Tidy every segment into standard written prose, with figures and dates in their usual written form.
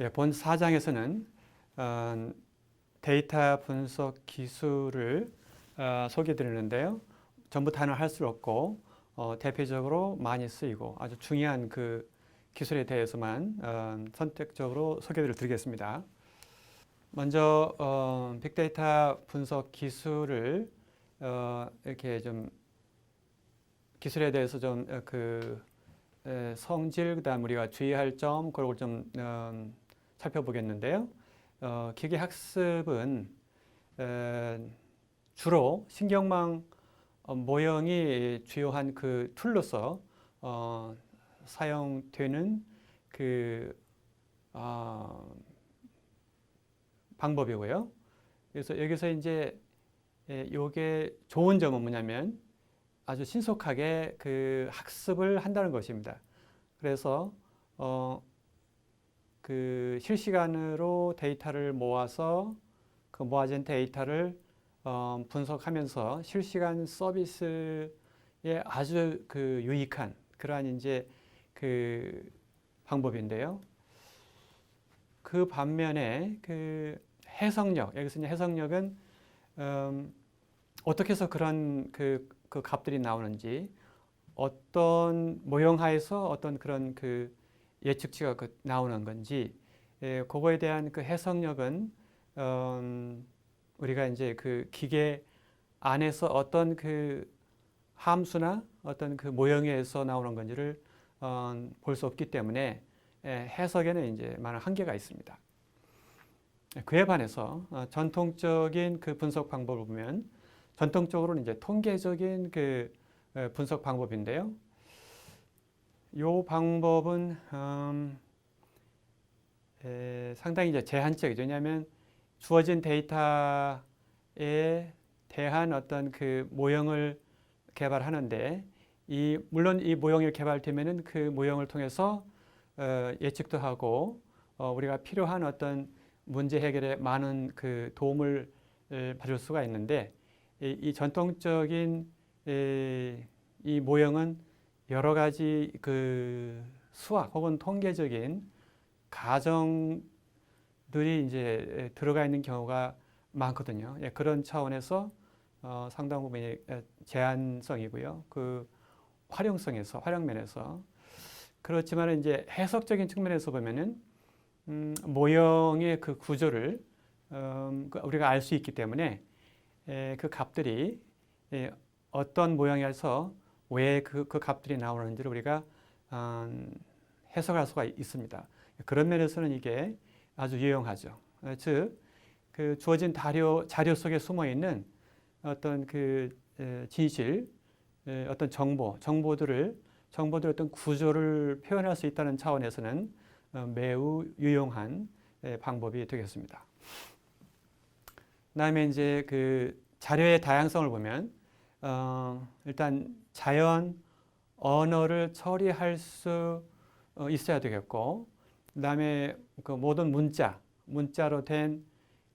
본 4장에서는 데이터 분석 기술을 소개해 드리는데요. 전부 다는 할 수 없고 대표적으로 많이 쓰이고 아주 중요한 그 기술에 대해서만 선택적으로 소개를 드리겠습니다. 먼저 빅데이터 분석 기술을 이렇게 좀 기술에 대해서 좀 성질, 그다음 우리가 주의할 점 그걸 좀 살펴보겠는데요. 기계 학습은 주로 신경망 모형이 주요한 그 툴로서 사용되는 그 방법이고요. 그래서 여기서 이제 요게 좋은 점은 뭐냐면 아주 신속하게 그 학습을 한다는 것입니다. 그래서 그 실시간으로 데이터를 모아서 그 모아진 데이터를 분석하면서 실시간 서비스에 아주 그 유익한 그러한 이제 그 방법인데요. 그 반면에 그 해석력, 여기서 이제 해석력은 어떻게 해서 그런 그 값들이 나오는지, 어떤 모형하에서 어떤 그런 그 예측치가 나오는 건지, 그거에 대한 그 해석력은 우리가 이제 그 기계 안에서 어떤 그 함수나 어떤 그 모형에서 나오는 건지를 볼 수 없기 때문에 해석에는 이제 많은 한계가 있습니다. 그에 반해서 전통적인 그 분석 방법을 보면 전통적으로는 이제 통계적인 그 분석 방법인데요. 이 방법은 상당히 이제 제한적이죠. 왜냐하면 주어진 데이터에 대한 어떤 그 모형을 개발하는데 물론 이 모형이 개발되면은 그 모형을 통해서 예측도 하고 우리가 필요한 어떤 문제 해결에 많은 그 도움을 받을 수가 있는데 이 전통적인 이 모형은 여러 가지 그 수학 혹은 통계적인 가정들이 이제 들어가 있는 경우가 많거든요. 그런 차원에서 상당 부분이 제한성이고요. 그 활용면에서 그렇지만 이제 해석적인 측면에서 보면은 모형의 그 구조를 우리가 알 수 있기 때문에 그 값들이 어떤 모양에서 왜 그 값들이 나오는지를 우리가 해석할 수가 있습니다. 그런 면에서는 이게 아주 유용하죠. 즉, 그 주어진 자료 속에 숨어 있는 어떤 그 진실, 어떤 정보들의 어떤 구조를 표현할 수 있다는 차원에서는 매우 유용한 방법이 되겠습니다. 그다음에 이제 그 자료의 다양성을 보면 일단 자연 언어를 처리할 수 있어야 되겠고, 그다음에 그 모든 문자로 된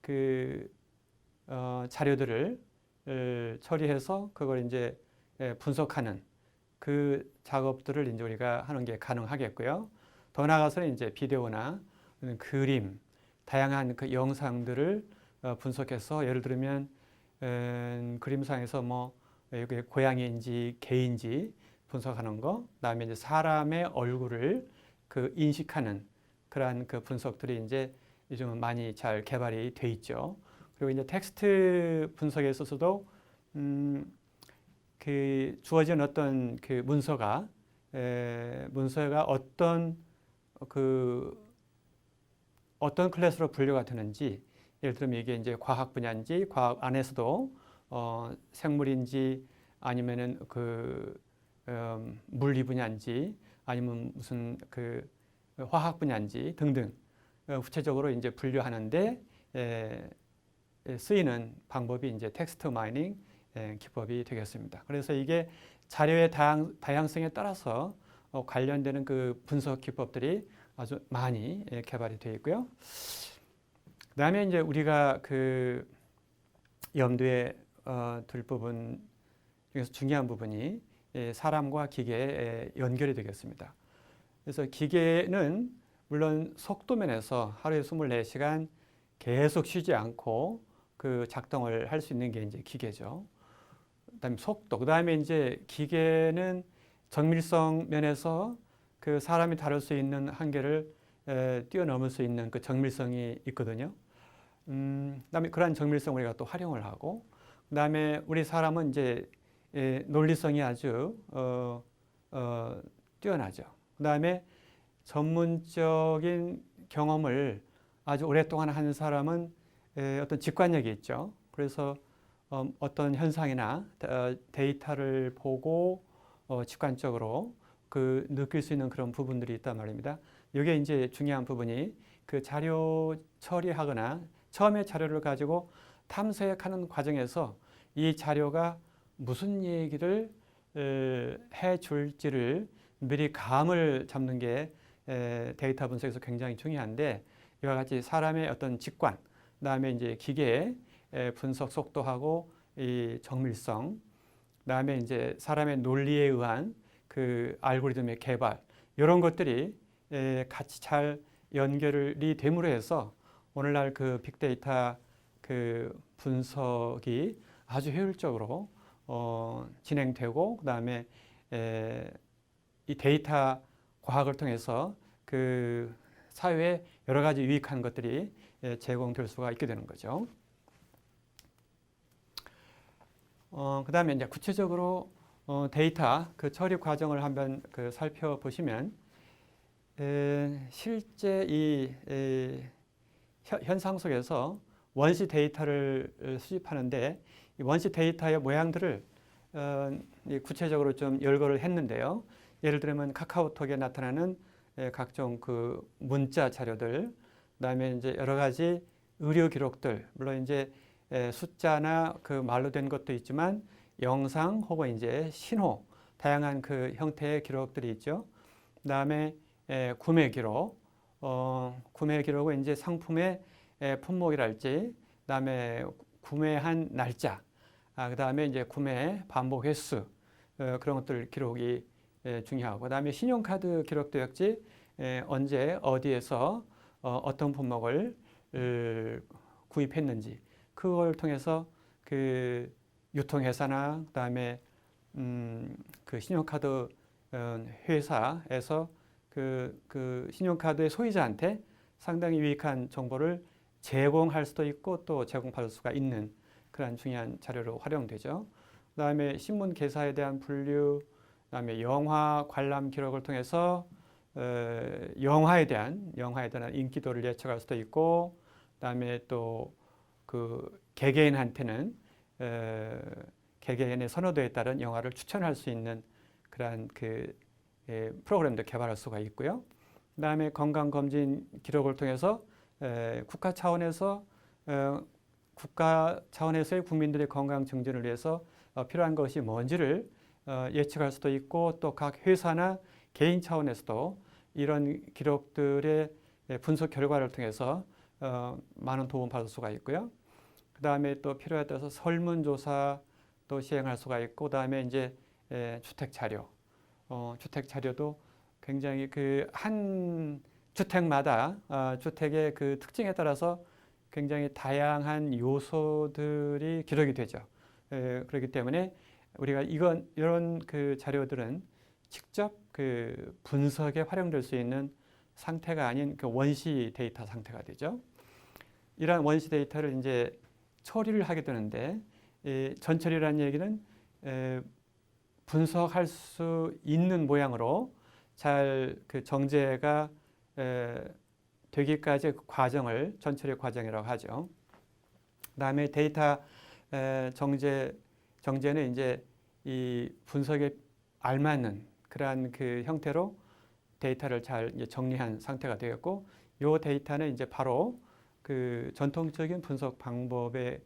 그 자료들을 처리해서 그걸 이제 분석하는 그 작업들을 이제 우리가 하는 게 가능하겠고요. 더 나아가서는 이제 비디오나 그림, 다양한 그 영상들을 분석해서 예를 들면 그림상에서 뭐 이게 고양이인지 개인지 분석하는 거, 그다음에 이제 사람의 얼굴을 그 인식하는 그러한 그 분석들이 이제 요즘은 많이 잘 개발이 돼 있죠. 그리고 이제 텍스트 분석에 있어서도 그 주어진 어떤 그 문서가 어떤 클래스로 분류가 되는지, 예를 들면 이게 이제 과학 분야인지 과학 안에서도 생물인지 아니면은 그 물리 분야인지 아니면 무슨 그 화학 분야인지 등등 구체적으로 이제 분류하는데 쓰이는 방법이 이제 텍스트 마이닝 기법이 되겠습니다. 그래서 이게 자료의 다양성에 따라서 관련되는 그 분석 기법들이 아주 많이 개발이 되어 있고요. 그다음에 이제 우리가 그 염두에 둘 부분 중에서 중요한 부분이 사람과 기계의 연결이 되겠습니다. 그래서 기계는 물론 속도 면에서 하루에 24시간 계속 쉬지 않고 그 작동을 할 수 있는 게 이제 기계죠. 그다음에 속도, 그다음에 이제 기계는 정밀성 면에서 그 사람이 다룰 수 있는 한계를 뛰어넘을 수 있는 그 정밀성이 있거든요. 그다음에 그러한 정밀성 우리가 또 활용을 하고, 그다음에 우리 사람은 이제 논리성이 아주 뛰어나죠. 그다음에 전문적인 경험을 아주 오랫동안 한 사람은 어떤 직관력이 있죠. 그래서 어떤 현상이나 데이터를 보고 직관적으로 그 느낄 수 있는 그런 부분들이 있단 말입니다. 이게 이제 중요한 부분이 그 자료 처리하거나 처음에 자료를 가지고 탐색하는 과정에서 이 자료가 무슨 얘기를 해 줄지를 미리 감을 잡는 게 데이터 분석에서 굉장히 중요한데, 이와 같이 사람의 어떤 직관, 그다음에 이제 기계의 분석 속도하고 이 정밀성, 그다음에 이제 사람의 논리에 의한 그 알고리즘의 개발, 이런 것들이 같이 잘 연결이 됨으로 해서 오늘날 그 빅데이터 그 분석이 아주 효율적으로 진행되고, 그다음에 이 데이터 과학을 통해서 그 사회에 여러 가지 유익한 것들이 제공될 수가 있게 되는 거죠. 그다음에 이제 구체적으로 데이터 그 처리 과정을 한번 그 살펴보시면, 실제 이 현상 속에서 원시 데이터를 수집하는데, 이 원시 데이터의 모양들을 구체적으로 좀 열거를 했는데요. 예를 들면 카카오톡에 나타나는 각종 그 문자 자료들, 그다음에 이제 여러 가지 의료 기록들, 물론 이제 숫자나 그 말로 된 것도 있지만 영상 혹은 이제 신호, 다양한 그 형태의 기록들이 있죠. 그다음에 구매 기록, 구매 기록은 이제 상품의 품목이랄지, 그다음에 구매한 날짜, 그다음에 이제 구매 반복 횟수, 그런 것들 기록이 중요하고, 그다음에 신용카드 기록도 역시 언제 어디에서 어떤 품목을 구입했는지, 그걸 통해서 그 유통회사나 그다음에 그 신용카드 회사에서 그 신용카드의 소유자한테 상당히 유익한 정보를 제공할 수도 있고 또 제공받을 수가 있는 그런 중요한 자료로 활용되죠. 그다음에 신문 개사에 대한 분류, 그다음에 영화 관람 기록을 통해서 영화에 대한 인기도를 예측할 수도 있고, 그다음에 또 그 개개인한테는 개개인의 선호도에 따른 영화를 추천할 수 있는 그러한 그 프로그램도 개발할 수가 있고요. 그다음에 건강검진 기록을 통해서 국가 차원에서의 국민들의 건강 증진을 위해서 필요한 것이 뭔지를 예측할 수도 있고, 또 각 회사나 개인 차원에서도 이런 기록들의 분석 결과를 통해서 많은 도움 받을 수가 있고요. 그 다음에 또 필요에 따라서 설문조사도 시행할 수가 있고, 그 다음에 이제 주택 자료도 굉장히 그 한 주택마다 주택의 그 특징에 따라서 굉장히 다양한 요소들이 기록이 되죠. 그렇기 때문에 우리가 이런 그 자료들은 직접 그 분석에 활용될 수 있는 상태가 아닌 그 원시 데이터 상태가 되죠. 이러한 원시 데이터를 이제 처리를 하게 되는데, 전처리라는 얘기는 분석할 수 있는 모양으로 잘 그 정제가 되기까지 그 과정을 전처리 과정이라고 하죠. 그다음에 데이터 정제는 이제 이 분석에 알맞는 그러한 그 형태로 데이터를 잘 이제 정리한 상태가 되었고, 이 데이터는 이제 바로 그 전통적인 분석 방법에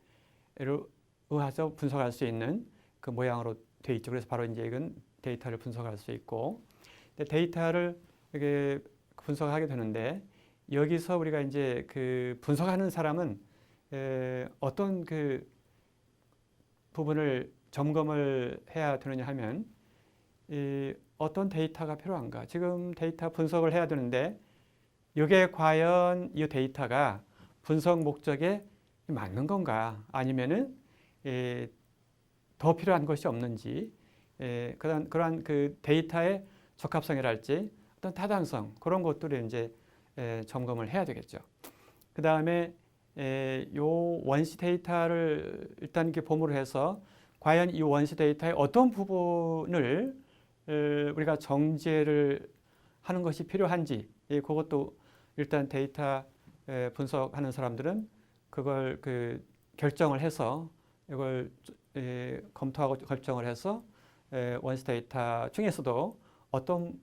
의해서 분석할 수 있는 그 모양으로 되어 있죠. 그래서 바로 이제 이건 데이터를 분석할 수 있고, 데이터를 이렇게 분석하게 되는데, 여기서 우리가 이제 그 분석하는 사람은 어떤 그 부분을 점검을 해야 되느냐 하면, 어떤 데이터가 필요한가? 지금 데이터 분석을 해야 되는데 이게 과연 이 데이터가 분석 목적에 맞는 건가, 아니면은 더 필요한 것이 없는지, 그러한 그 데이터의 적합성이랄지 어떤 타당성, 그런 것들을 이제 점검을 해야 되겠죠. 그 다음에 요 원시 데이터를 일단 이렇게 보물로 해서 과연 이 원시 데이터의 어떤 부분을 우리가 정제를 하는 것이 필요한지, 그것도 일단 데이터 분석하는 사람들은 그걸 그 결정을 해서 이걸 검토하고 결정을 해서 원시 데이터 중에서도 어떤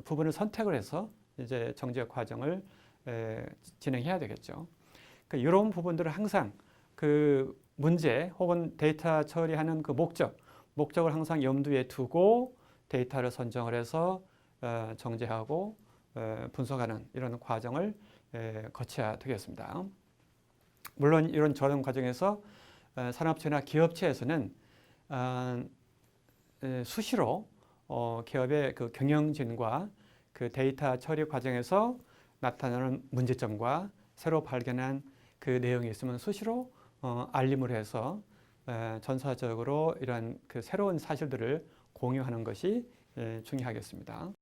부분을 선택을 해서 이제 정제 과정을 진행해야 되겠죠. 그러니까 이런 부분들을 항상 그 문제 혹은 데이터 처리하는 그 목적을 항상 염두에 두고 데이터를 선정을 해서 정제하고 분석하는 이런 과정을 거쳐야 되겠습니다. 물론 이런 저런 과정에서 산업체나 기업체에서는 수시로 기업의 그 경영진과 그 데이터 처리 과정에서 나타나는 문제점과 새로 발견한 그 내용이 있으면 수시로 알림을 해서 전사적으로 이런 그 새로운 사실들을 공유하는 것이 중요하겠습니다.